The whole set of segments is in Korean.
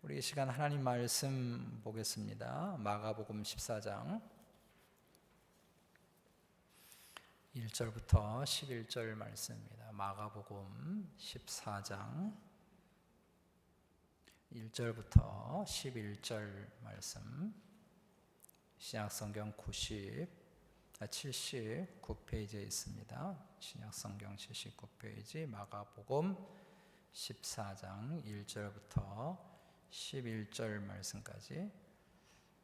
우리 이 시간 하나님 말씀 보겠습니다. 마가복음 14장 1절부터 11절 말씀입니다. 마가복음 14장 1절부터 11절 말씀. 신약성경 79페이지에 있습니다. 신약성경 79페이지 마가복음 14장 1절부터 11절 말씀까지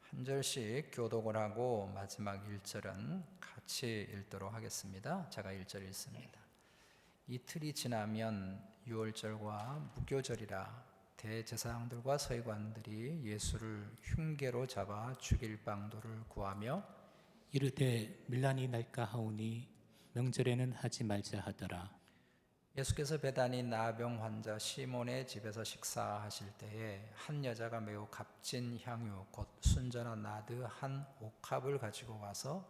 한 절씩 교독을 하고 마지막 1절은 같이 읽도록 하겠습니다. 제가 1절 읽습니다. 이틀이 지나면 유월절과 무교절이라 대제사장들과 서기관들이 예수를 흉계로 잡아 죽일 방도를 구하며 이르되 밀란이 날까 하오니 명절에는 하지 말자 하더라. 예수께서 베다니 나병 환자 시몬의 집에서 식사하실 때에 한 여자가 매우 값진 향유 곧 순전한 나드 한 옥합을 가지고 와서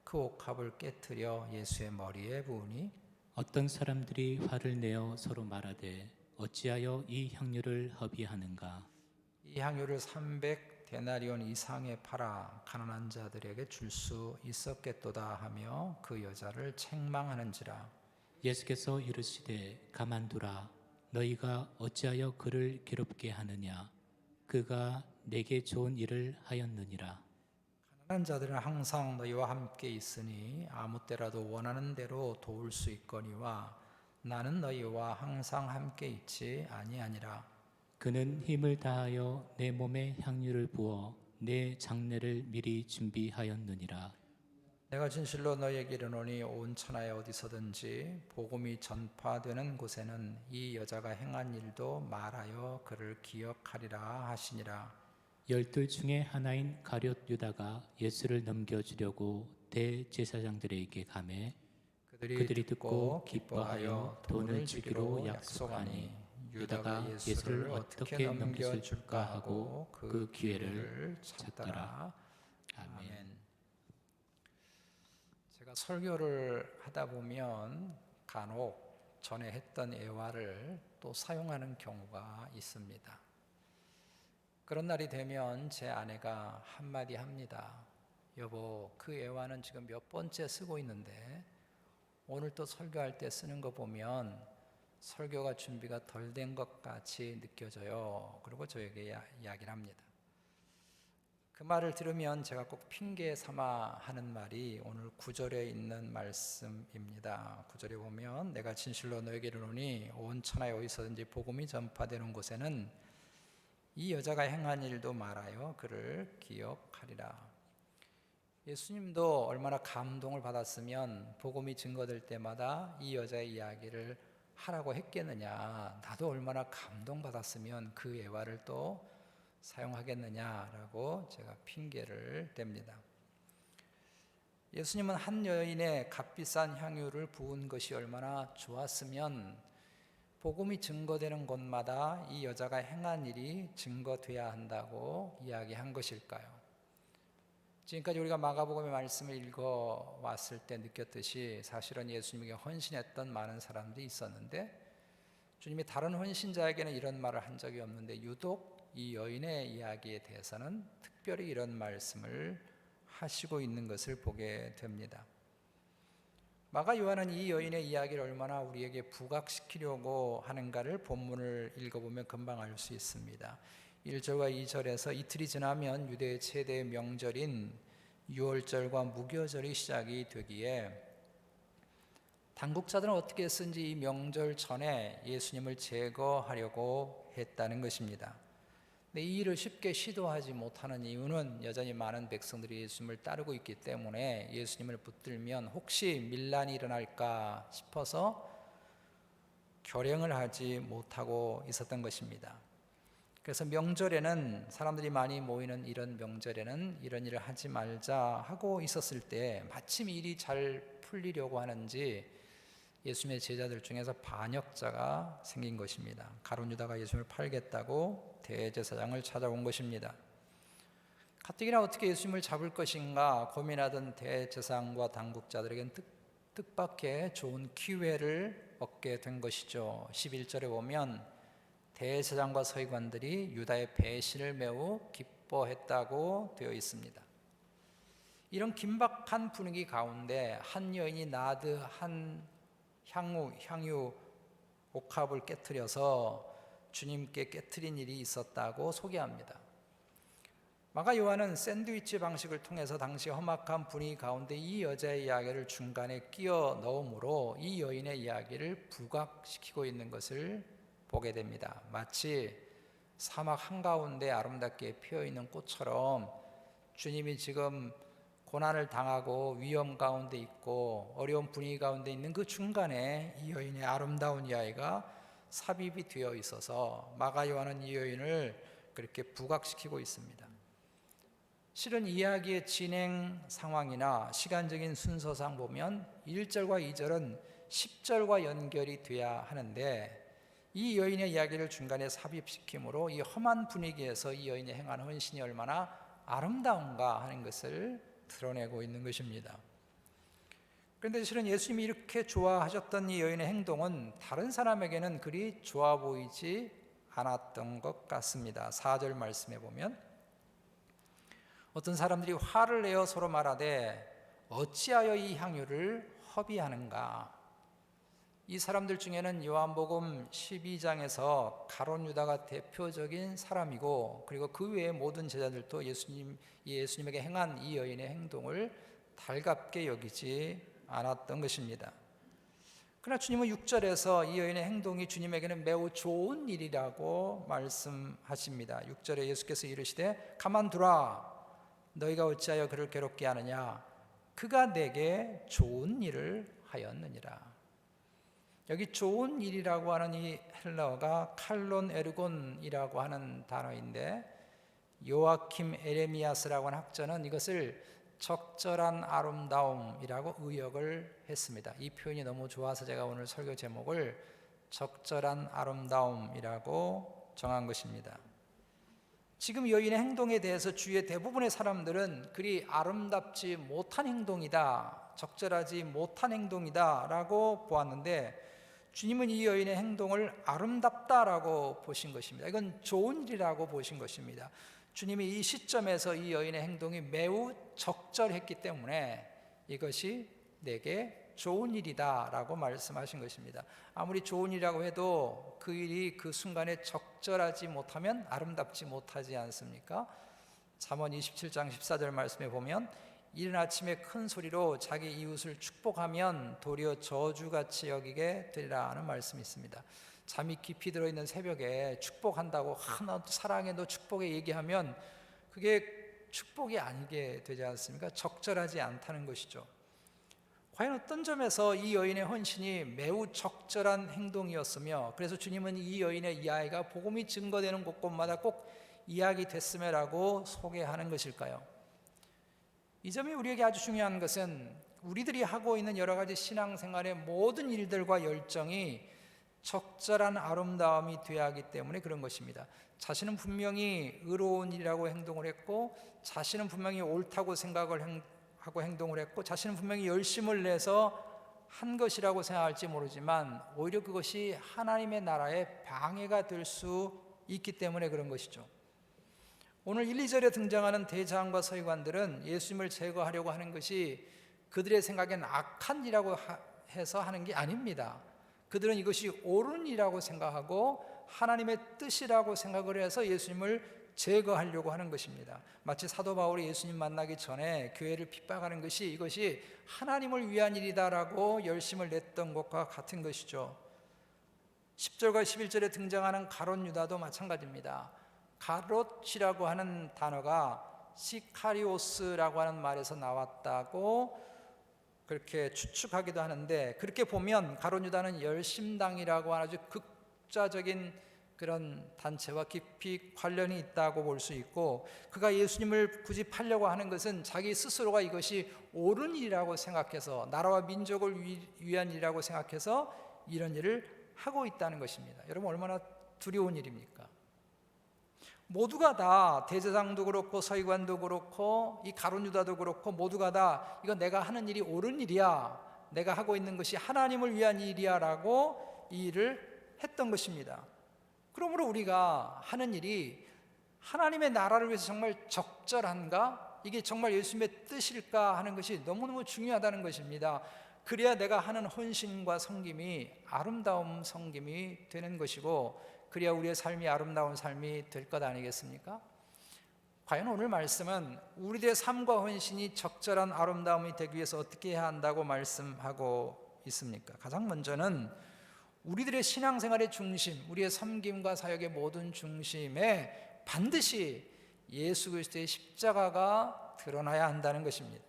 그 옥합을 깨뜨려 예수의 머리에 부으니 어떤 사람들이 화를 내어 서로 말하되 어찌하여 이 향유를 허비하는가. 이 향유를 300데나리온 이상에 팔아 가난한 자들에게 줄 수 있었겠도다 하며 그 여자를 책망하는지라. 예수께서 이르시되 가만두라. 너희가 어찌하여 그를 괴롭게 하느냐. 그가 내게 좋은 일을 하였느니라. 가난한 자들은 항상 너희와 함께 있으니 아무 때라도 원하는 대로 도울 수 있거니와 나는 너희와 항상 함께 있지 아니하니라. 그는 힘을 다하여 내 몸에 향유를 부어 내 장례를 미리 준비하였느니라. 내가 진실로 너희에게 이르노니 온 천하에 어디서든지 복음이 전파되는 곳에는 이 여자가 행한 일도 말하여 그를 기억하리라 하시니라. 12 중에 하나인 가룟 유다가 예수를 넘겨주려고 대제사장들에게 가매 그들이 듣고 기뻐하여 돈을 주기로 약속하니 유다가 예수를 어떻게 넘겨줄까 하고 그 기회를 찾더라. 아멘. 제가 설교를 하다 보면 간혹 전에 했던 애화를 또 사용하는 경우가 있습니다. 그런 날이 되면 제 아내가 한마디 합니다. 여보, 그 애화는 지금 몇 번째 쓰고 있는데 오늘 또 설교할 때 쓰는 거 보면 설교가 준비가 덜 된 것 같이 느껴져요. 그리고 저에게 이야기를 합니다. 그 말을 들으면 제가 꼭 핑계 삼아 하는 말이 오늘 9절에 있는 말씀입니다. 9절에 보면 내가 진실로 너에게 이르노니 온 천하에 어디서든지 복음이 전파되는 곳에는 이 여자가 행한 일도 말하여 그를 기억하리라. 예수님도 얼마나 감동을 받았으면 복음이 증거될 때마다 이 여자의 이야기를 하라고 했겠느냐. 나도 얼마나 감동받았으면 그 예화를 또 사용하겠느냐라고 제가 핑계를 댑니다. 예수님은 한 여인의 값비싼 향유를 부은 것이 얼마나 좋았으면 복음이 증거되는 곳마다 이 여자가 행한 일이 증거돼야 한다고 이야기한 것일까요? 지금까지 우리가 마가복음의 말씀을 읽어왔을 때 느꼈듯이 사실은 예수님에게 헌신했던 많은 사람들이 있었는데 주님이 다른 헌신자에게는 이런 말을 한 적이 없는데 유독 이 여인의 이야기에 대해서는 특별히 이런 말씀을 하시고 있는 것을 보게 됩니다. 마가 요한은 이 여인의 이야기를 얼마나 우리에게 부각시키려고 하는가를 본문을 읽어보면 금방 알 수 있습니다. 1절과 2절에서 이틀이 지나면 유대의 최대 명절인 유월절과 무교절이 시작이 되기에 당국자들은 어떻게 했든지 이 명절 전에 예수님을 제거하려고 했다는 것입니다. 근데 이 일을 쉽게 시도하지 못하는 이유는 여전히 많은 백성들이 예수님을 따르고 있기 때문에 예수님을 붙들면 혹시 밀란이 일어날까 싶어서 결행을 하지 못하고 있었던 것입니다. 그래서 명절에는 사람들이 많이 모이는 이런 명절에는 이런 일을 하지 말자 하고 있었을 때 마침 일이 잘 풀리려고 하는지 예수님의 제자들 중에서 반역자가 생긴 것입니다. 가룟 유다가 예수님을 팔겠다고 대제사장을 찾아온 것입니다. 가뜩이나 어떻게 예수님을 잡을 것인가 고민하던 대제사장과 당국자들에겐 뜻밖의 좋은 기회를 얻게 된 것이죠. 11절에 보면 대제사장과 서기관들이 유다의 배신을 매우 기뻐했다고 되어 있습니다. 이런 긴박한 분위기 가운데 한 여인이 나드 한 향유 옥합을 깨뜨려서 주님께 깨뜨린 일이 있었다고 소개합니다. 마가 요한은 샌드위치 방식을 통해서 당시 험악한 분위기 가운데 이 여자의 이야기를 중간에 끼워 넣음으로 이 여인의 이야기를 부각시키고 있는 것을 보게 됩니다. 마치 사막 한가운데 아름답게 피어있는 꽃처럼 주님이 지금 고난을 당하고 위험 가운데 있고 어려운 분위기 가운데 있는 그 중간에 이 여인의 아름다운 이야기가 삽입이 되어 있어서 마가 요한은 이 여인을 그렇게 부각시키고 있습니다. 실은 이야기의 진행 상황이나 시간적인 순서상 보면 1절과 2절은 10절과 연결이 돼야 하는데 이 여인의 이야기를 중간에 삽입시킴으로 이 험한 분위기에서 이 여인이 행한 헌신이 얼마나 아름다운가 하는 것을 드러내고 있는 것입니다. 그런데 실은 예수님이 이렇게 좋아하셨던 이 여인의 행동은 다른 사람에게는 그리 좋아 보이지 않았던 것 같습니다. 4절 말씀에 보면 어떤 사람들이 화를 내어 서로 말하되 어찌하여 이 향유를 허비하는가. 이 사람들 중에는 요한복음 12장에서 가룟 유다가 대표적인 사람이고 그리고 그 외의 모든 제자들도 예수님에게 행한 이 여인의 행동을 달갑게 여기지 않았던 것입니다. 그러나 주님은 6절에서 이 여인의 행동이 주님에게는 매우 좋은 일이라고 말씀하십니다. 6절에 예수께서 이르시되 가만두라 너희가 어찌하여 그를 괴롭게 하느냐 그가 내게 좋은 일을 하였느니라. 여기 좋은 일이라고 하는 이 헬라어가 칼론 에르곤이라고 하는 단어인데 요아킴 에레미아스라고 하는 학자는 이것을 적절한 아름다움이라고 의역을 했습니다. 이 표현이 너무 좋아서 제가 오늘 설교 제목을 적절한 아름다움이라고 정한 것입니다. 지금 여인의 행동에 대해서 주위의 대부분의 사람들은 그리 아름답지 못한 행동이다, 적절하지 못한 행동이다 라고 보았는데 주님은 이 여인의 행동을 아름답다라고 보신 것입니다. 이건 좋은 일이라고 보신 것입니다. 주님이 이 시점에서 이 여인의 행동이 매우 적절했기 때문에 이것이 내게 좋은 일이다 라고 말씀하신 것입니다. 아무리 좋은 일이라고 해도 그 일이 그 순간에 적절하지 못하면 아름답지 못하지 않습니까? 잠언 27장 14절 말씀에 보면 이른 아침에 큰 소리로 자기 이웃을 축복하면 도리어 저주같이 여기게 되리라 하는 말씀이 있습니다. 잠이 깊이 들어있는 새벽에 축복한다고 너 사랑해 너 축복해 얘기하면 그게 축복이 아니게 되지 않습니까? 적절하지 않다는 것이죠. 과연 어떤 점에서 이 여인의 헌신이 매우 적절한 행동이었으며 그래서 주님은 이 여인의 이야기가 복음이 증거되는 곳곳마다 꼭 이야기됐음이라고 소개하는 것일까요? 이 점이 우리에게 아주 중요한 것은 우리들이 하고 있는 여러 가지 신앙생활의 모든 일들과 열정이 적절한 아름다움이 되어야 하기 때문에 그런 것입니다. 자신은 분명히 의로운 일이라고 행동을 했고 자신은 분명히 옳다고 생각을 하고 행동을 했고 자신은 분명히 열심을 내서 한 것이라고 생각할지 모르지만 오히려 그것이 하나님의 나라에 방해가 될 수 있기 때문에 그런 것이죠. 오늘 1, 2절에 등장하는 대제사장과 서기관들은 예수님을 제거하려고 하는 것이 그들의 생각엔 악한 일이라고 해서 하는 게 아닙니다. 그들은 이것이 옳은 일이라고 생각하고 하나님의 뜻이라고 생각을 해서 예수님을 제거하려고 하는 것입니다. 마치 사도 바울이 예수님 만나기 전에 교회를 핍박하는 것이 이것이 하나님을 위한 일이다라고 열심을 냈던 것과 같은 것이죠. 10절과 11절에 등장하는 가롯 유다도 마찬가지입니다. 가롯이라고 하는 단어가 시카리오스라고 하는 말에서 나왔다고 그렇게 추측하기도 하는데 그렇게 보면 가롯 유다는 열심당이라고 하는 아주 극좌적인 그런 단체와 깊이 관련이 있다고 볼 수 있고 그가 예수님을 굳이 팔려고 하는 것은 자기 스스로가 이것이 옳은 일이라고 생각해서 나라와 민족을 위한 일이라고 생각해서 이런 일을 하고 있다는 것입니다. 여러분 얼마나 두려운 일입니까? 모두가 다 대제사장도 그렇고 서기관도 그렇고 이 가룟 유다도 그렇고 모두가 다 이거 내가 하는 일이 옳은 일이야 내가 하고 있는 것이 하나님을 위한 일이야 라고 이 일을 했던 것입니다. 그러므로 우리가 하는 일이 하나님의 나라를 위해서 정말 적절한가? 이게 정말 예수님의 뜻일까 하는 것이 너무너무 중요하다는 것입니다. 그래야 내가 하는 헌신과 섬김이 아름다운 섬김이 되는 것이고, 그래야 우리의 삶이 아름다운 삶이 될 것 아니겠습니까? 과연 오늘 말씀은 우리들의 삶과 헌신이 적절한 아름다움이 되기 위해서 어떻게 해야 한다고 말씀하고 있습니까? 가장 먼저는 우리들의 신앙생활의 중심, 우리의 섬김과 사역의 모든 중심에 반드시 예수 그리스도의 십자가가 드러나야 한다는 것입니다.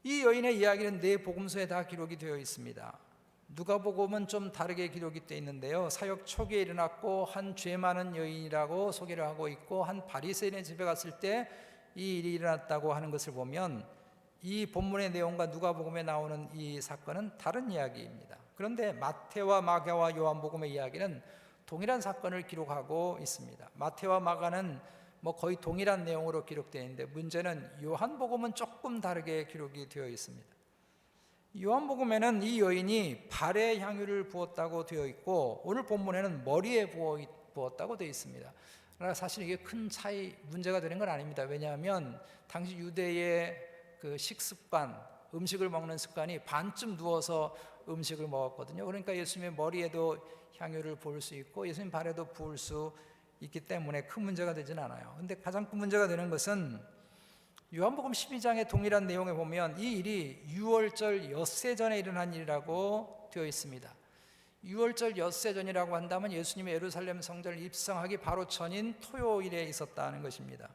이 여인의 이야기는 네 복음서에 다 기록이 되어 있습니다. 누가복음은 좀 다르게 기록이 되어 있는데요, 사역 초기에 일어났고 한 죄 많은 여인이라고 소개를 하고 있고, 한 바리새인의 집에 갔을 때 이 일이 일어났다고 하는 것을 보면 이 본문의 내용과 누가복음에 나오는 이 사건은 다른 이야기입니다. 그런데 마태와 마가와 요한복음의 이야기는 동일한 사건을 기록하고 있습니다. 마태와 마가는 거의 동일한 내용으로 기록되어 있는데, 문제는 요한복음은 조금 다르게 기록이 되어 있습니다. 요한복음에는 이 여인이 발에 향유를 부었다고 되어 있고, 오늘 본문에는 머리에 부었다고 되어 있습니다. 그러나 사실 이게 큰 차이, 문제가 되는 건 아닙니다. 왜냐하면 당시 유대의 그 식습관, 음식을 먹는 습관이 반쯤 누워서 음식을 먹었거든요. 그러니까 예수님의 머리에도 향유를 부을 수 있고 예수님 발에도 부을 수 있기 때문에 큰 문제가 되지는 않아요. 근데 가장 큰 문제가 되는 것은 요한복음 12장의 동일한 내용에 보면 이 일이 유월절 엿새 전에 일어난 일이라고 되어 있습니다. 유월절 엿새 전이라고 한다면 예수님의 예루살렘 성전을 입성하기 바로 전인 토요일에 있었다는 것입니다.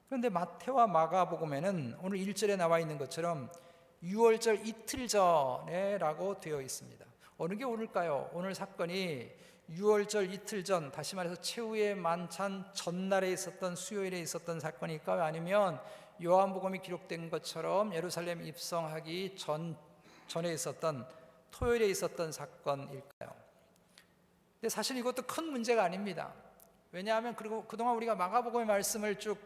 그런데 마태와 마가복음에는 오늘 1절에 나와 있는 것처럼 유월절 이틀 전에라고 되어 있습니다. 어느 게 오를까요? 오늘 사건이 유월절 이틀 전, 다시 말해서 최후의 만찬 전날에 있었던, 수요일에 있었던 사건일까요? 아니면 요한복음이 기록된 것처럼 예루살렘 입성하기 전에 있었던 토요일에 있었던 사건일까요? 근데 사실 이것도 큰 문제가 아닙니다. 왜냐하면 그리고 그동안 우리가 마가복음의 말씀을 쭉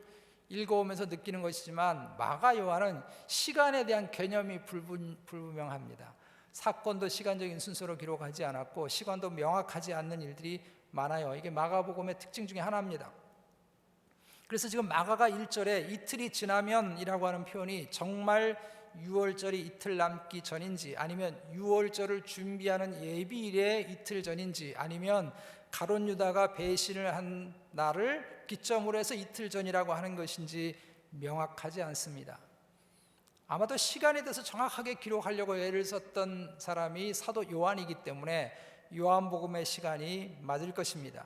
읽어오면서 느끼는 것이지만 마가 요한은 시간에 대한 개념이 불분명합니다. 사건도 시간적인 순서로 기록하지 않았고 시간도 명확하지 않는 일들이 많아요. 이게 마가복음의 특징 중에 하나입니다. 그래서 지금 마가가 1절에 이틀이 지나면 이라고 하는 표현이 정말 유월절이 이틀 남기 전인지, 아니면 유월절을 준비하는 예비일의 이틀 전인지, 아니면 가룟 유다가 배신을 한 날을 기점으로 해서 이틀 전이라고 하는 것인지 명확하지 않습니다. 아마도 시간에 대해서 정확하게 기록하려고 애를 썼던 사람이 사도 요한이기 때문에 요한복음의 시간이 맞을 것입니다.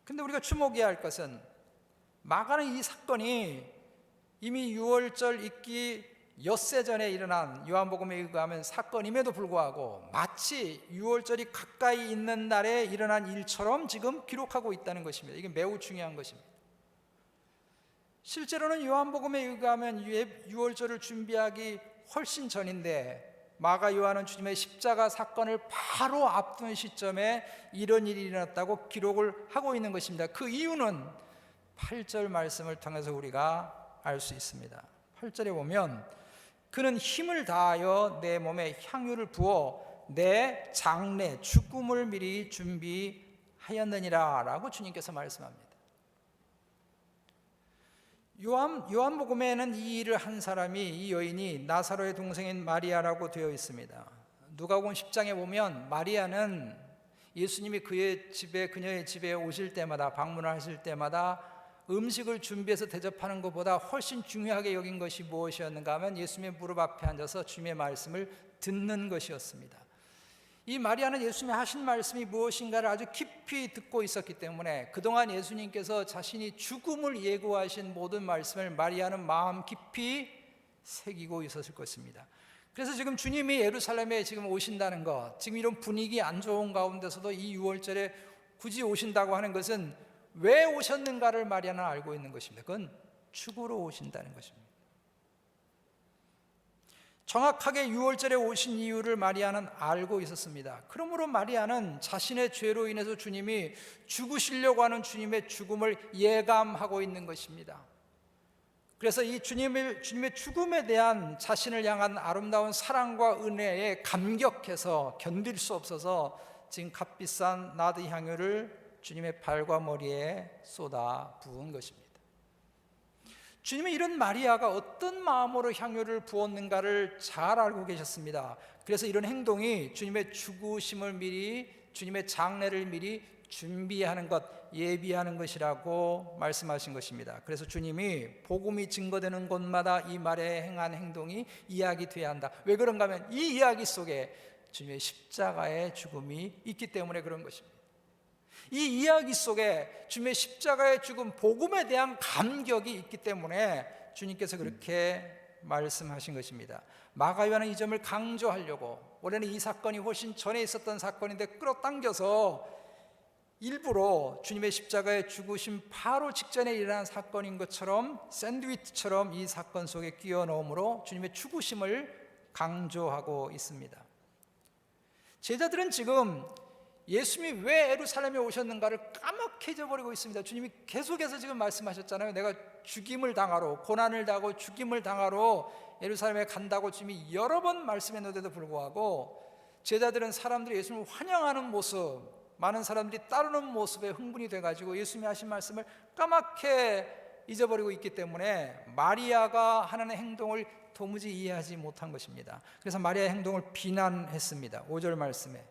그런데 우리가 주목해야 할 것은 마가는 이 사건이 이미 유월절 있기 엿새 전에 일어난, 요한복음에 의하면 사건임에도 불구하고 마치 유월절이 가까이 있는 날에 일어난 일처럼 지금 기록하고 있다는 것입니다. 이게 매우 중요한 것입니다. 실제로는 요한복음에 의하면 유월절을 준비하기 훨씬 전인데 마가 요한은 주님의 십자가 사건을 바로 앞둔 시점에 이런 일이 일어났다고 기록을 하고 있는 것입니다. 그 이유는 8절 말씀을 통해서 우리가 알 수 있습니다. 8절에 보면 그는 힘을 다하여 내 몸에 향유를 부어 내 장래 죽음을 미리 준비하였느니라 라고 주님께서 말씀합니다. 요한복음에는 이 일을 한 사람이, 이 여인이 나사로의 동생인 마리아라고 되어 있습니다. 누가복음 10장에 보면 마리아는 예수님이 그녀의 집에 오실 때마다, 방문을 하실 때마다 음식을 준비해서 대접하는 것보다 훨씬 중요하게 여긴 것이 무엇이었는가 하면 예수님의 무릎 앞에 앉아서 주님의 말씀을 듣는 것이었습니다. 이 마리아는 예수님이 하신 말씀이 무엇인가를 아주 깊이 듣고 있었기 때문에 그동안 예수님께서 자신이 죽음을 예고하신 모든 말씀을 마리아는 마음 깊이 새기고 있었을 것입니다. 그래서 지금 주님이 예루살렘에 지금 오신다는 것, 지금 이런 분위기 안 좋은 가운데서도 이 유월절에 굳이 오신다고 하는 것은 왜 오셨는가를 마리아는 알고 있는 것입니다. 그건 죽으러 오신다는 것입니다. 정확하게 유월절에 오신 이유를 마리아는 알고 있었습니다. 그러므로 마리아는 자신의 죄로 인해서 주님이 죽으시려고 하는 주님의 죽음을 예감하고 있는 것입니다. 그래서 이 주님의 죽음에 대한 자신을 향한 아름다운 사랑과 은혜에 감격해서 견딜 수 없어서 지금 값비싼 나드 향유를 주님의 발과 머리에 쏟아 부은 것입니다. 주님은 이런 마리아가 어떤 마음으로 향유를 부었는가를 잘 알고 계셨습니다. 그래서 이런 행동이 주님의 죽으심을 미리, 주님의 장례를 미리 준비하는 것, 예비하는 것이라고 말씀하신 것입니다. 그래서 주님이 복음이 증거되는 곳마다 이 말에 행한 행동이 이야기돼야 한다. 왜 그런가 하면 이 이야기 속에 주님의 십자가의 죽음이 있기 때문에 그런 것입니다. 이 이야기 속에 주님의 십자가의 죽음, 복음에 대한 감격이 있기 때문에 주님께서 그렇게 말씀하신 것입니다. 마가요한은 이 점을 강조하려고, 원래는 이 사건이 훨씬 전에 있었던 사건인데 끌어당겨서 일부러 주님의 십자가의 죽으심 바로 직전에 일어난 사건인 것처럼 샌드위치처럼 이 사건 속에 끼워 넣음으로 주님의 죽으심을 강조하고 있습니다. 제자들은 지금 예수님이 왜 예루살렘에 오셨는가를 까맣게 잊어버리고 있습니다. 주님이 계속해서 지금 말씀하셨잖아요. 내가 죽임을 당하러, 고난을 당하고 죽임을 당하러 예루살렘에 간다고 주님이 여러 번 말씀했는데도 불구하고 제자들은 사람들이 예수님을 환영하는 모습, 많은 사람들이 따르는 모습에 흥분이 돼가지고 예수님이 하신 말씀을 까맣게 잊어버리고 있기 때문에 마리아가 하는 행동을 도무지 이해하지 못한 것입니다. 그래서 마리아의 행동을 비난했습니다. 5절 말씀에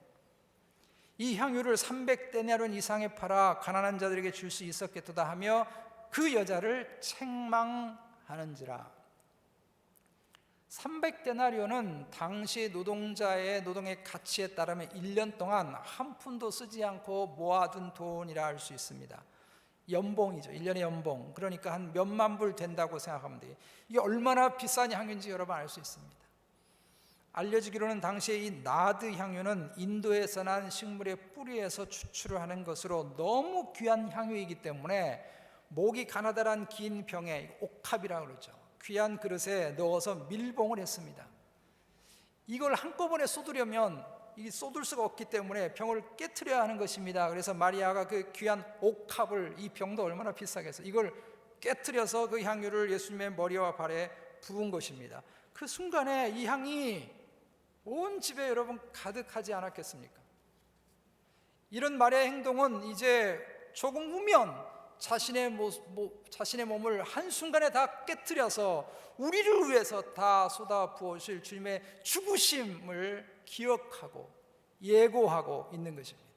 이 향유를 300데나리온 이상에 팔아 가난한 자들에게 줄 수 있었겠도다 하며 그 여자를 책망하는지라. 300데나리온은 당시 노동자의 노동의 가치에 따르면 1년 동안 한 푼도 쓰지 않고 모아둔 돈이라 할 수 있습니다. 연봉이죠. 1년의 연봉. 그러니까 한 몇만 불 된다고 생각하면 돼요. 이게 얼마나 비싼 향유인지 여러분 알 수 있습니다. 알려지기로는 당시에 이 나드 향유는 인도에서 난 식물의 뿌리에서 추출을 하는 것으로 너무 귀한 향유이기 때문에 목이 가나다란 긴 병에, 옥합이라고 그러죠, 귀한 그릇에 넣어서 밀봉을 했습니다. 이걸 한꺼번에 쏟으려면 이게 쏟을 수가 없기 때문에 병을 깨트려야 하는 것입니다. 그래서 마리아가 그 귀한 옥합을, 이 병도 얼마나 비싸겠어, 이걸 깨트려서 그 향유를 예수님의 머리와 발에 부은 것입니다. 그 순간에 이 향이 온 집에 여러분 가득하지 않았겠습니까? 이런 마리아의 행동은 이제 조금 후면 자신의 몸을 한순간에 다 깨트려서 우리를 위해서 다 쏟아 부으실 주님의 죽으심을 기억하고 예고하고 있는 것입니다.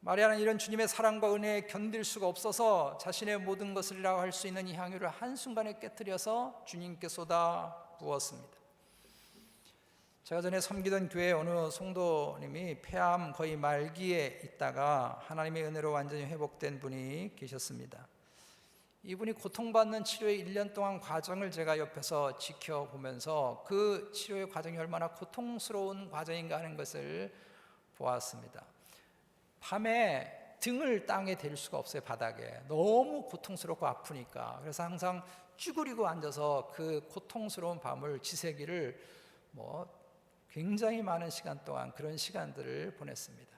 마리아는 이런 주님의 사랑과 은혜에 견딜 수가 없어서 자신의 모든 것을이라고 할 수 있는 이 향유를 한순간에 깨트려서 주님께 쏟아 부었습니다. 제가 전에 섬기던 교회 어느 성도님이 폐암 거의 말기에 있다가 하나님의 은혜로 완전히 회복된 분이 계셨습니다. 이분이 고통받는 치료의 1년 동안 과정을 제가 옆에서 지켜보면서 그 치료의 과정이 얼마나 고통스러운 과정인가 하는 것을 보았습니다. 밤에 등을 땅에 댈 수가 없어요. 바닥에 너무 고통스럽고 아프니까. 그래서 항상 쭈그리고 앉아서 그 고통스러운 밤을 지새기를 굉장히 많은 시간 동안 그런 시간들을 보냈습니다.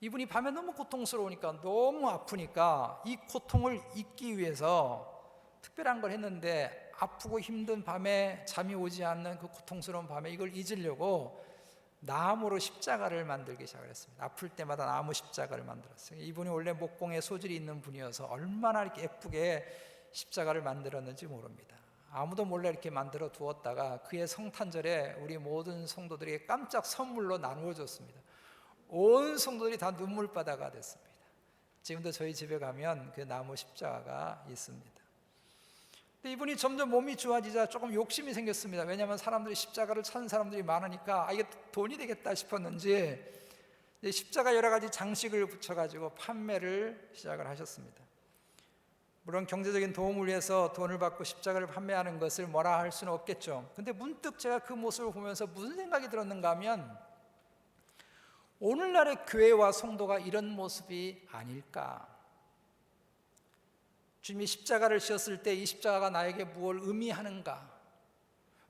이분이 밤에 너무 고통스러우니까, 너무 아프니까 이 고통을 잊기 위해서 특별한 걸 했는데, 아프고 힘든 밤에 잠이 오지 않는 그 고통스러운 밤에 이걸 잊으려고 나무로 십자가를 만들기 시작했습니다. 아플 때마다 나무 십자가를 만들었어요. 이분이 원래 목공에 소질이 있는 분이어서 얼마나 이렇게 예쁘게 십자가를 만들었는지 모릅니다. 아무도 몰래 이렇게 만들어 두었다가 그의 성탄절에 우리 모든 성도들에게 깜짝 선물로 나누어 줬습니다. 온 성도들이 다 눈물바다가 됐습니다. 지금도 저희 집에 가면 그 나무 십자가가 있습니다. 근데 이분이 점점 몸이 좋아지자 조금 욕심이 생겼습니다. 왜냐하면 사람들이 십자가를 찾는 사람들이 많으니까 이게 돈이 되겠다 싶었는지 십자가 여러 가지 장식을 붙여가지고 판매를 시작을 하셨습니다. 물론 경제적인 도움을 위해서 돈을 받고 십자가를 판매하는 것을 뭐라 할 수는 없겠죠. 근데 문득 제가 그 모습을 보면서 무슨 생각이 들었는가 하면, 오늘날의 교회와 성도가 이런 모습이 아닐까. 주님이 십자가를 지었을 때 이 십자가가 나에게 무엇을 의미하는가?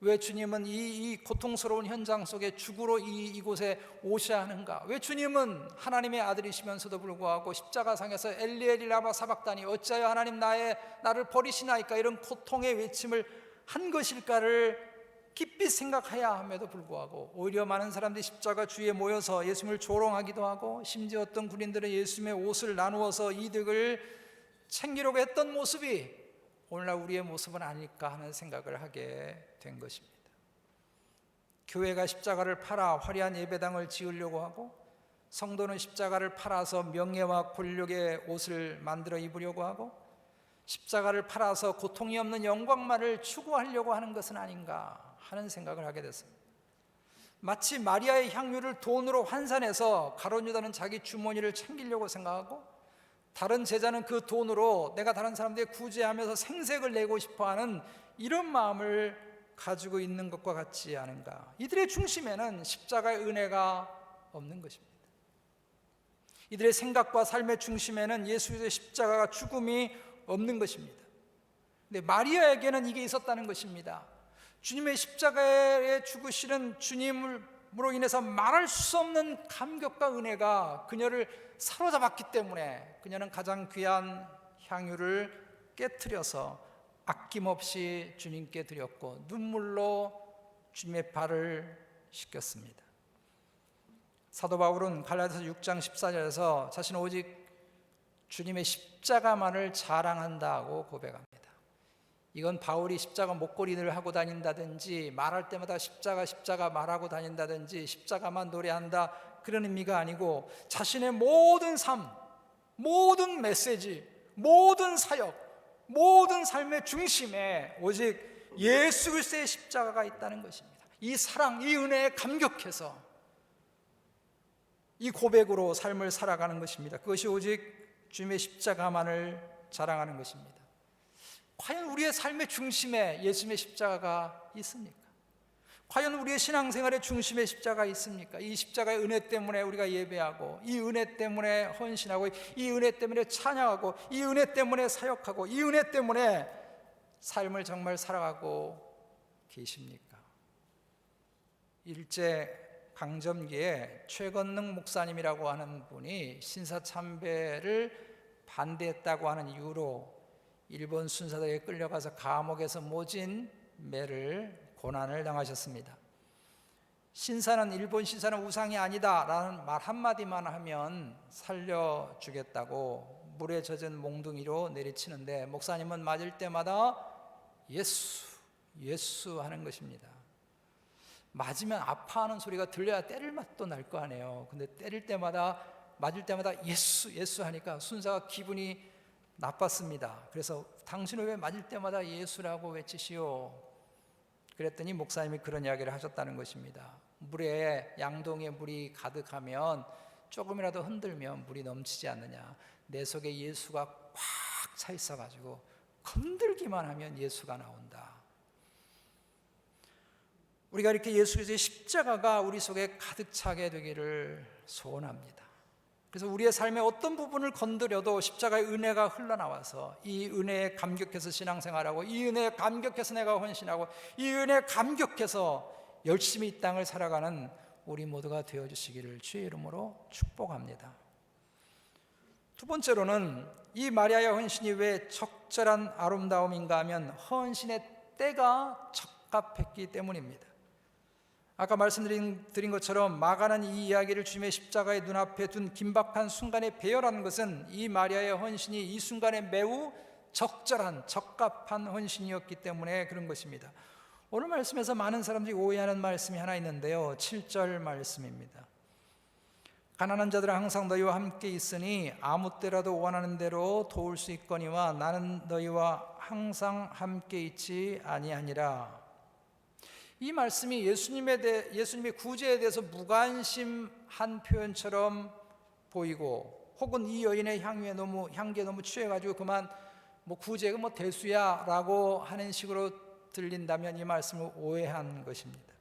왜 주님은 이 고통스러운 현장 속에 죽으러 이곳에 오셔야 하는가? 왜 주님은 하나님의 아들이시면서도 불구하고 십자가상에서 엘리 엘리 라마 사박다니 어찌하여 하나님 나를 버리시나이까, 이런 고통의 외침을 한 것일까를 깊이 생각해야 함에도 불구하고 오히려 많은 사람들이 십자가 주위에 모여서 예수님을 조롱하기도 하고, 심지어 어떤 군인들은 예수님의 옷을 나누어서 이득을 챙기려고 했던 모습이 오늘날 우리의 모습은 아닐까 하는 생각을 하게 된 것입니다. 교회가 십자가를 팔아 화려한 예배당을 지으려고 하고, 성도는 십자가를 팔아서 명예와 권력의 옷을 만들어 입으려고 하고, 십자가를 팔아서 고통이 없는 영광만을 추구하려고 하는 것은 아닌가 하는 생각을 하게 됐습니다. 마치 마리아의 향유를 돈으로 환산해서 가룟 유다는 자기 주머니를 챙기려고 생각하고, 다른 제자는 그 돈으로 내가 다른 사람들의 구제하면서 생색을 내고 싶어하는 이런 마음을 가지고 있는 것과 같지 않은가. 이들의 중심에는 십자가의 은혜가 없는 것입니다. 이들의 생각과 삶의 중심에는 예수의 십자가가 죽음이 없는 것입니다. 근데 마리아에게는 이게 있었다는 것입니다. 주님의 십자가에 죽으시는 주님으로 인해서 말할 수 없는 감격과 은혜가 그녀를 사로잡았기 때문에 그녀는 가장 귀한 향유를 깨트려서 아낌없이 주님께 드렸고, 눈물로 주님의 발을 씻겼습니다. 사도 바울은 갈라디아서 6장 14절에서 자신은 오직 주님의 십자가만을 자랑한다고 고백합니다. 이건 바울이 십자가 목걸이를 하고 다닌다든지, 말할 때마다 십자가 말하고 다닌다든지, 십자가만 노래한다, 그런 의미가 아니고, 자신의 모든 삶, 모든 메시지, 모든 사역, 모든 삶의 중심에 오직 예수 그리스도의 십자가가 있다는 것입니다. 이 사랑, 이 은혜에 감격해서 이 고백으로 삶을 살아가는 것입니다. 그것이 오직 주님의 십자가만을 자랑하는 것입니다. 과연 우리의 삶의 중심에 예수님의 십자가가 있습니까? 과연 우리의 신앙생활의 중심에 십자가가 있습니까? 이 십자가의 은혜 때문에 우리가 예배하고, 이 은혜 때문에 헌신하고, 이 은혜 때문에 찬양하고, 이 은혜 때문에 사역하고, 이 은혜 때문에 삶을 정말 살아가고 계십니까? 일제 강점기에 최건능 목사님이라고 하는 분이 신사참배를 반대했다고 하는 이유로 일본 순사들에게 끌려가서 감옥에서 모진 매를 고난을 당하셨습니다. 일본 신사는 우상이 아니다 라는 말 한마디만 하면 살려주겠다고 물에 젖은 몽둥이로 내리치는데, 목사님은 맞을 때마다 예수 하는 것입니다. 맞으면 아파하는 소리가 들려야 때릴 맛도 날 거 아니에요. 근데 맞을 때마다 예수 하니까 순사가 기분이 나빴습니다. 그래서 당신은 왜 맞을 때마다 예수라고 외치시오? 그랬더니 목사님이 그런 이야기를 하셨다는 것입니다. 물에, 양동이에 물이 가득하면 조금이라도 흔들면 물이 넘치지 않느냐. 내 속에 예수가 꽉 차 있어가지고 건들기만 하면 예수가 나온다. 우리가 이렇게 예수 그리스도의 십자가가 우리 속에 가득 차게 되기를 소원합니다. 그래서 우리의 삶의 어떤 부분을 건드려도 십자가의 은혜가 흘러나와서 이 은혜에 감격해서 신앙생활하고, 이 은혜에 감격해서 내가 헌신하고, 이 은혜에 감격해서 열심히 이 땅을 살아가는 우리 모두가 되어주시기를 주의 이름으로 축복합니다. 두 번째로는 이 마리아의 헌신이 왜 적절한 아름다움인가 하면 헌신의 때가 적합했기 때문입니다. 아까 말씀드린 것처럼 마가는 이 이야기를 주님의 십자가의 눈앞에 둔 긴박한 순간에 배열하는 것은 이 마리아의 헌신이 이 순간에 매우 적합한 헌신이었기 때문에 그런 것입니다. 오늘 말씀에서 많은 사람들이 오해하는 말씀이 하나 있는데요, 7절 말씀입니다. 가난한 자들은 항상 너희와 함께 있으니 아무 때라도 원하는 대로 도울 수 있거니와 나는 너희와 항상 함께 있지 아니하니라. 이 말씀이 예수님의 구제에 대해서 무관심한 표현처럼 보이고, 혹은 이 여인의 향기에 너무 취해가지고 그만 구제가 대수야라고 하는 식으로 들린다면 이 말씀을 오해한 것입니다.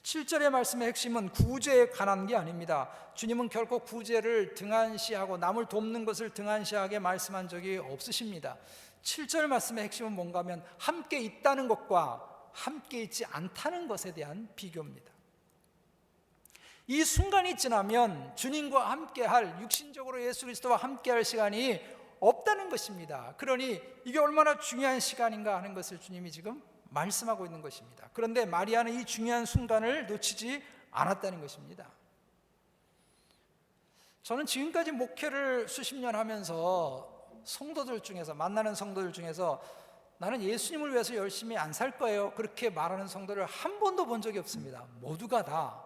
7절의 말씀의 핵심은 구제에 관한 게 아닙니다. 주님은 결코 구제를 등한시하고 남을 돕는 것을 등한시하게 말씀한 적이 없으십니다. 7절 말씀의 핵심은 뭔가 하면 함께 있다는 것과 함께 있지 않다는 것에 대한 비교입니다. 이 순간이 지나면 주님과 함께할, 육신적으로 예수 그리스도와 함께할 시간이 없다는 것입니다. 그러니 이게 얼마나 중요한 시간인가 하는 것을 주님이 지금 말씀하고 있는 것입니다. 그런데 마리아는 이 중요한 순간을 놓치지 않았다는 것입니다. 저는 지금까지 목회를 수십 년 하면서 성도들 중에서, 만나는 성도들 중에서 나는 예수님을 위해서 열심히 안 살 거예요, 그렇게 말하는 성도를 한 번도 본 적이 없습니다. 모두가 다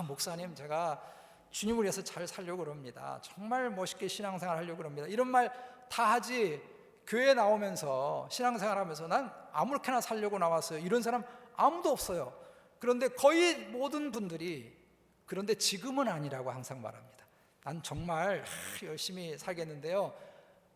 목사님, 제가 주님을 위해서 잘 살려고 그럽니다, 정말 멋있게 신앙생활 하려고 그럽니다, 이런 말 다 하지, 교회 나오면서 신앙생활 하면서 난 아무렇게나 살려고 나왔어요, 이런 사람 아무도 없어요. 그런데 거의 모든 분들이 그런데 지금은 아니라고 항상 말합니다. 난 정말 열심히 살겠는데요,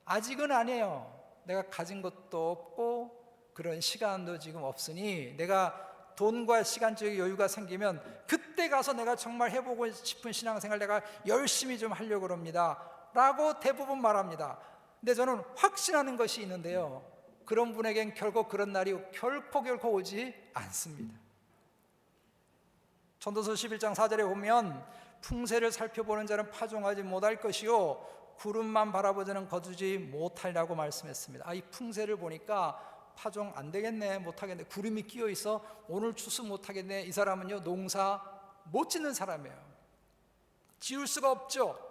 아직은 아니에요. 내가 가진 것도 없고 그런 시간도 지금 없으니 내가 돈과 시간적 여유가 생기면 그때 가서 내가 정말 해보고 싶은 신앙생활 내가 열심히 좀 하려고 합니다 라고 대부분 말합니다. 근데 저는 확신하는 것이 있는데요, 그런 분에겐 결코 그런 날이 결코 오지 않습니다. 전도서 11장 4절에 보면 풍세를 살펴보는 자는 파종하지 못할 것이요 구름만 바라보자는 거두지 못하리라고 말씀했습니다. 이 풍세를 보니까 파종 안 되겠네, 못하겠네, 구름이 끼어 있어 오늘 추수 못하겠네, 이 사람은요 농사 못 짓는 사람이에요. 지을 수가 없죠.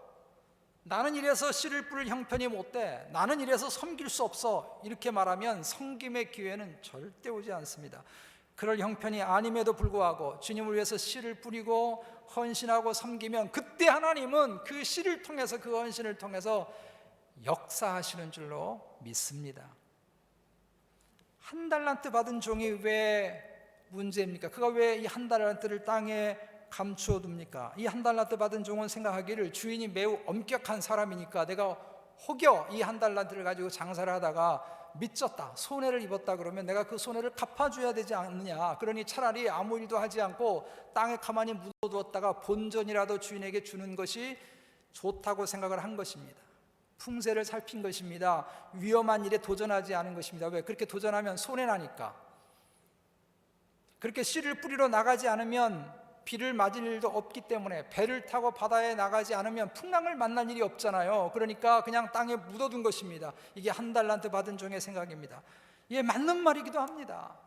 나는 이래서 씨를 뿌릴 형편이 못 돼, 나는 이래서 섬길 수 없어, 이렇게 말하면 섬김의 기회는 절대 오지 않습니다. 그럴 형편이 아님에도 불구하고 주님을 위해서 씨를 뿌리고 헌신하고 섬기면 그때 하나님은 그 씨를 통해서, 그 헌신을 통해서 역사하시는 줄로 믿습니다. 한 달란트 받은 종이 왜 문제입니까? 그가 왜 이 한 달란트를 땅에 감추어 둡니까? 이 한 달란트 받은 종은 생각하기를 주인이 매우 엄격한 사람이니까 내가 혹여 이 한 달란트를 가지고 장사를 하다가 미쳤다, 손해를 입었다 그러면 내가 그 손해를 갚아줘야 되지 않느냐, 그러니 차라리 아무 일도 하지 않고 땅에 가만히 묻어두었다가 본전이라도 주인에게 주는 것이 좋다고 생각을 한 것입니다. 풍세를 살핀 것입니다. 위험한 일에 도전하지 않은 것입니다. 왜? 그렇게 도전하면 손해나니까. 그렇게 씨를 뿌리러 나가지 않으면 비를 맞을 일도 없기 때문에, 배를 타고 바다에 나가지 않으면 풍랑을 만날 일이 없잖아요. 그러니까 그냥 땅에 묻어둔 것입니다. 이게 한 달란트 받은 종의 생각입니다. 이게 맞는 말이기도 합니다.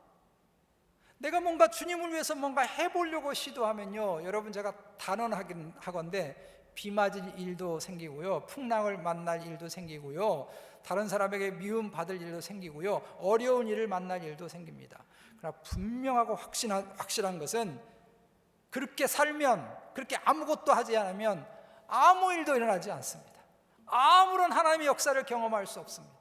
내가 뭔가 주님을 위해서 뭔가 해보려고 시도하면요, 여러분 제가 단언하건대 비 맞을 일도 생기고요, 풍랑을 만날 일도 생기고요, 다른 사람에게 미움 받을 일도 생기고요, 어려운 일을 만날 일도 생깁니다. 그러나 분명하고 확실한 것은 그렇게 살면, 그렇게 아무것도 하지 않으면 아무 일도 일어나지 않습니다. 아무런 하나님의 역사를 경험할 수 없습니다.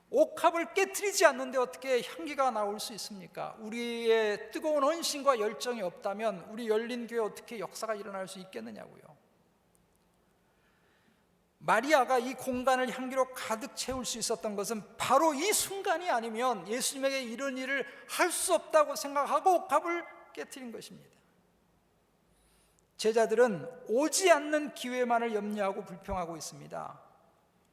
옥합을 깨트리지 않는데 어떻게 향기가 나올 수 있습니까? 우리의 뜨거운 헌신과 열정이 없다면 우리 열린 교회에 어떻게 역사가 일어날 수 있겠느냐고요. 마리아가 이 공간을 향기로 가득 채울 수 있었던 것은 바로 이 순간이 아니면 예수님에게 이런 일을 할 수 없다고 생각하고 옥합을 깨트린 것입니다. 제자들은 오지 않는 기회만을 염려하고 불평하고 있습니다.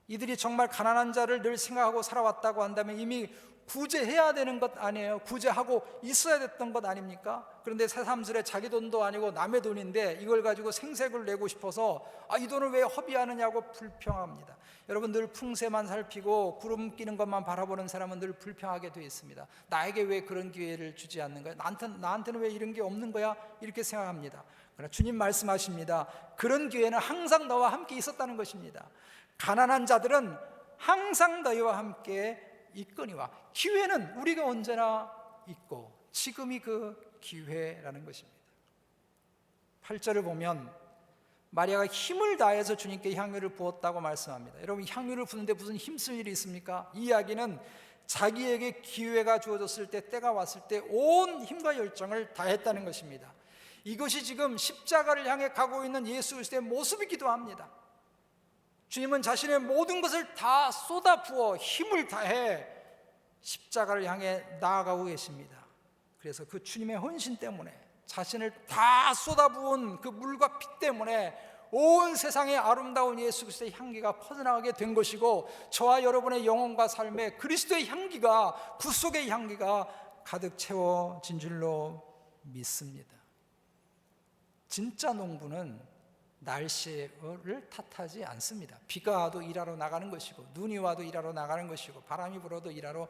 이들이 정말 가난한 자를 늘 생각하고 살아왔다고 한다면 이미 구제해야 되는 것 아니에요? 구제하고 있어야 됐던 것 아닙니까? 그런데 새삼스레 자기 돈도 아니고 남의 돈인데 이걸 가지고 생색을 내고 싶어서 이 돈을 왜 허비하느냐고 불평합니다. 여러분, 늘 풍세만 살피고 구름 끼는 것만 바라보는 사람은 늘 불평하게 되어 있습니다. 나에게 왜 그런 기회를 주지 않는 거야? 나한테는 왜 이런 게 없는 거야? 이렇게 생각합니다. 그러나 주님 말씀하십니다. 그런 기회는 항상 너와 함께 있었다는 것입니다. 가난한 자들은 항상 너희와 함께 있거니와, 기회는 우리가 언제나 있고 지금이 그 기회라는 것입니다. 8절을 보면 마리아가 힘을 다해서 주님께 향유를 부었다고 말씀합니다. 여러분, 향유를 부는데 무슨 힘쓸 일이 있습니까? 이 이야기는 자기에게 기회가 주어졌을 때, 때가 왔을 때 온 힘과 열정을 다했다는 것입니다. 이것이 지금 십자가를 향해 가고 있는 예수 그리스도의 모습이기도 합니다. 주님은 자신의 모든 것을 다 쏟아부어 힘을 다해 십자가를 향해 나아가고 계십니다. 그래서 그 주님의 헌신 때문에, 자신을 다 쏟아부은 그 물과 피 때문에 온 세상에 아름다운 예수 그리스도의 향기가 퍼져나가게 된 것이고, 저와 여러분의 영혼과 삶에 그리스도의 향기가, 구속의 향기가 가득 채워진 줄로 믿습니다. 진짜 농부는 날씨를 탓하지 않습니다. 비가 와도 일하러 나가는 것이고, 눈이 와도 일하러 나가는 것이고, 바람이 불어도 일하러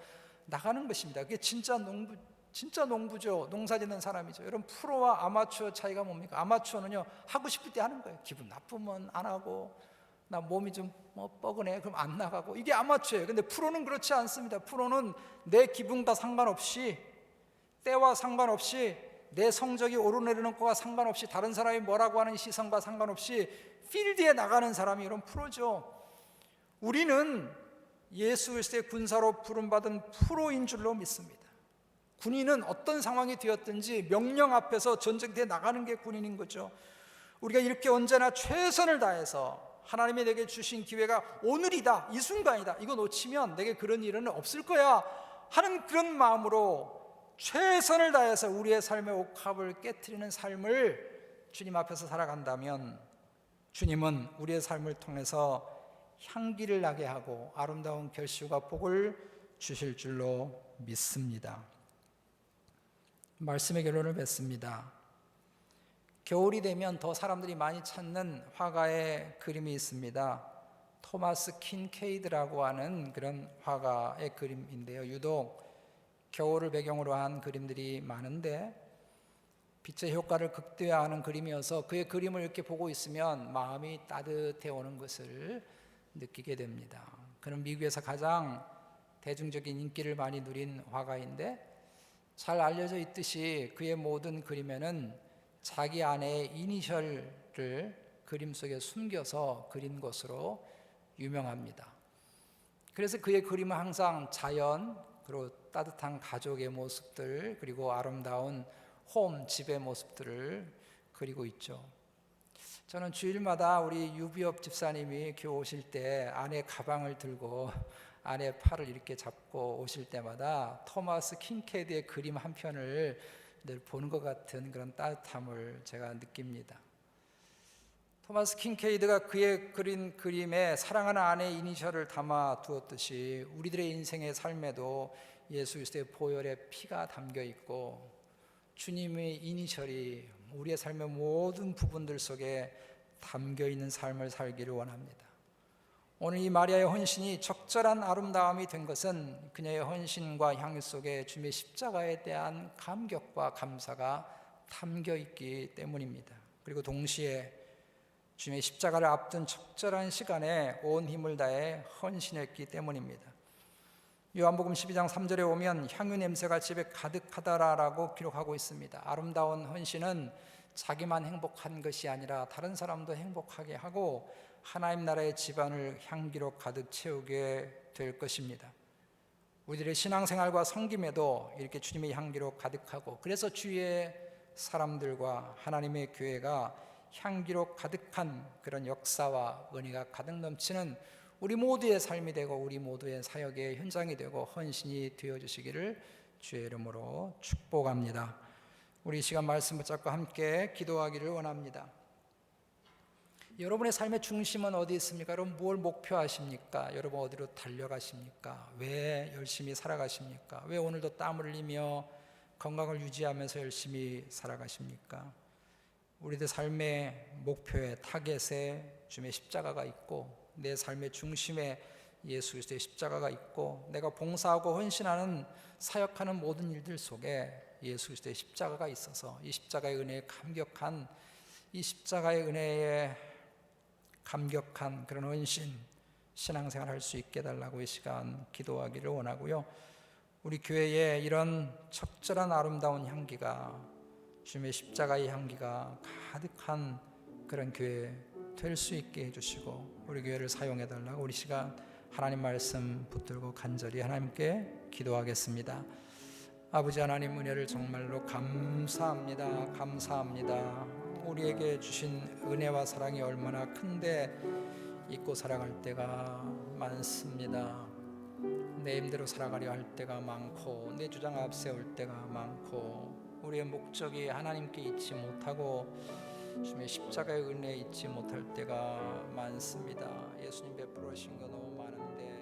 나가는 것입니다. 그게 진짜 농부죠. 농사 짓는 사람이죠. 여러분, 프로와 아마추어 차이가 뭡니까? 아마추어는요, 하고 싶을 때 하는 거예요. 기분 나쁘면 안 하고, 나 몸이 좀 뻐근해, 그럼 안 나가고. 이게 아마추어예요. 근데 프로는 그렇지 않습니다. 프로는 내 기분과 상관없이, 때와 상관없이, 내 성적이 오르내리는 거와 상관없이, 다른 사람이 뭐라고 하는 시선과 상관없이 필드에 나가는 사람이 이런 프로죠. 우리는 예수 그리스도의 군사로 부름받은 프로인 줄로 믿습니다. 군인은 어떤 상황이 되었든지 명령 앞에서 전쟁터에 나가는 게 군인인 거죠. 우리가 이렇게 언제나 최선을 다해서 하나님이 내게 주신 기회가 오늘이다, 이 순간이다, 이거 놓치면 내게 그런 일은 없을 거야 하는 그런 마음으로 최선을 다해서 우리의 삶의 옥합을 깨트리는 삶을 주님 앞에서 살아간다면 주님은 우리의 삶을 통해서 향기를 나게 하고 아름다운 결실과 복을 주실 줄로 믿습니다. 말씀의 결론을 맺습니다. 겨울이 되면 더 사람들이 많이 찾는 화가의 그림이 있습니다. 토마스 킨케이드라고 하는 그런 화가의 그림인데요, 유독 겨울을 배경으로 한 그림들이 많은데 빛의 효과를 극대화하는 그림이어서 그의 그림을 이렇게 보고 있으면 마음이 따뜻해 오는 것을 느끼게 됩니다. 그는 미국에서 가장 대중적인 인기를 많이 누린 화가인데, 잘 알려져 있듯이 그의 모든 그림에는 자기 아내의 이니셜을 그림 속에 숨겨서 그린 것으로 유명합니다. 그래서 그의 그림은 항상 자연, 그리고 따뜻한 가족의 모습들, 그리고 아름다운 홈, 집의 모습들을 그리고 있죠. 저는 주일마다 우리 유비업 집사님이 교회 오실 때 아내 가방을 들고 아내 팔을 이렇게 잡고 오실 때마다 토마스 킨케이드의 그림 한 편을 늘 보는 것 같은 그런 따뜻함을 제가 느낍니다. 토마스 킨케이드가 그의 그린 그림에 사랑하는 아내의 이니셜을 담아 두었듯이 우리들의 인생의 삶에도 예수 그리스도의 보혈의 피가 담겨 있고 주님의 이니셜이 우리의 삶의 모든 부분들 속에 담겨 있는 삶을 살기를 원합니다. 오늘 이 마리아의 헌신이 적절한 아름다움이 된 것은 그녀의 헌신과 향유 속에 주님의 십자가에 대한 감격과 감사가 담겨 있기 때문입니다. 그리고 동시에 주님의 십자가를 앞둔 적절한 시간에 온 힘을 다해 헌신했기 때문입니다. 요한복음 12장 3절에 오면 향유 냄새가 집에 가득하다라고 기록하고 있습니다. 아름다운 헌신은 자기만 행복한 것이 아니라 다른 사람도 행복하게 하고 하나님 나라의 집안을 향기로 가득 채우게 될 것입니다. 우리들의 신앙생활과 섬김에도 이렇게 주님의 향기로 가득하고, 그래서 주위의 사람들과 하나님의 교회가 향기로 가득한 그런 역사와 은혜가 가득 넘치는 우리 모두의 삶이 되고 우리 모두의 사역의 현장이 되고 헌신이 되어주시기를 주의 이름으로 축복합니다. 우리 이 시간 말씀 붙잡고 함께 기도하기를 원합니다. 여러분의 삶의 중심은 어디 있습니까? 여러분 뭘 목표하십니까? 여러분 어디로 달려가십니까? 왜 열심히 살아가십니까? 왜 오늘도 땀을 흘리며 건강을 유지하면서 열심히 살아가십니까? 우리들 삶의 목표에 타겟에 주님의 십자가가 있고 내 삶의 중심에 예수 그리스도의 십자가가 있고 내가 봉사하고 헌신하는 사역하는 모든 일들 속에 예수 그리스도의 십자가가 있어서 이 십자가의 은혜에 감격한, 이 십자가의 은혜에 감격한 그런 헌신 신앙생활 할 수 있게 해달라고 이 시간 기도하기를 원하고요. 우리 교회에 이런 적절한 아름다운 향기가, 주님의 십자가의 향기가 가득한 그런 교회 될 수 있게 해주시고 우리 교회를 사용해 달라고 우리 시간 하나님 말씀 붙들고 간절히 하나님께 기도하겠습니다. 아버지 하나님, 은혜를 정말로 감사합니다. 감사합니다. 우리에게 주신 은혜와 사랑이 얼마나 큰데 잊고 살아갈 때가 많습니다. 내 힘대로 살아가려 할 때가 많고 내 주장 앞세울 때가 많고 우리의 목적이 하나님께 잊지 못하고 주님의 십자가의 은혜에 잊지 못할 때가 많습니다. 예수님 베풀어 주신 거 너무 많은데